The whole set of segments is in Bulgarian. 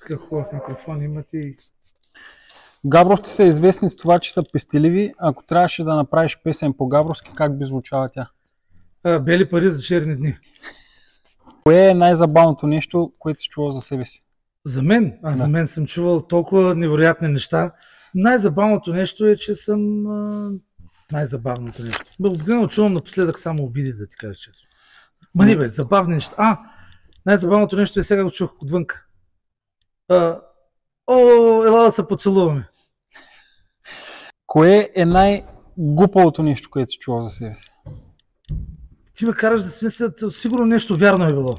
такъв хубав микрофон имате и... Габровци са известни с това, че са пестеливи. Ако трябваше да направиш песен по габровски, как би звучала тя? Бели пари за черни дни. Кое е най-забавното нещо, което си чувал за себе си? За мен? За мен съм чувал толкова невероятни неща. Най-забавното нещо е, че съм... най-забавното нещо. Обикновено чувам напоследък само обиди, да ти кажа честно. Не бе, забавни неща. Най-забавното нещо е сега го чух отвънка. Ела да се поцелуваме. Кое е най-глупавото нещо, което си чувал за себе си? Ти ме караш да си мисля, сигурно нещо вярно е било.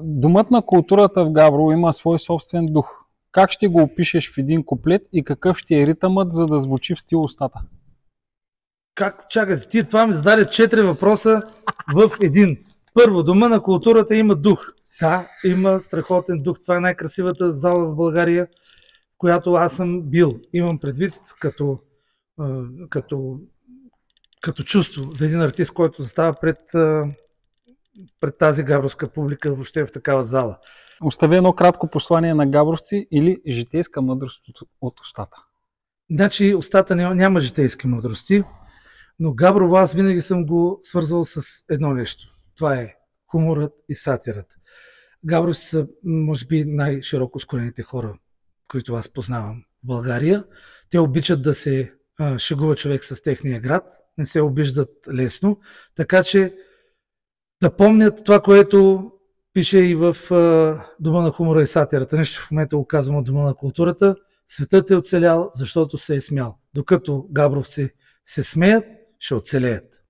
Домът на културата в Габрово има свой собствен дух. Как ще го опишеш в един куплет и какъв ще е ритъмът, за да звучи в стил устата? Чакай, ти това ми зададе 4 въпроса в един. Първо, дома на културата има дух. Да, има страхотен дух. Това е най-красивата зала в България, в която аз съм бил. Имам предвид като чувство за един артист, който застава пред тази габровска публика въобще в такава зала. Остави едно кратко послание на габровци или житейска мъдрост от устата. Значи устата няма житейски мъдрости, но Габрово аз винаги съм го свързвал с едно нещо. Това е хуморът и сатирът. Габровци са, може би, най-широко скорените хора, които аз познавам в България. Те обичат да се шегува човек с техния град, не се обиждат лесно, така че да помнят това, което пише и в Дома на хумора и сатирата. Нещо в момента го казвам от Дома на културата. Светът е оцелял, защото се е смял. Докато габровци се смеят, ще оцелеят.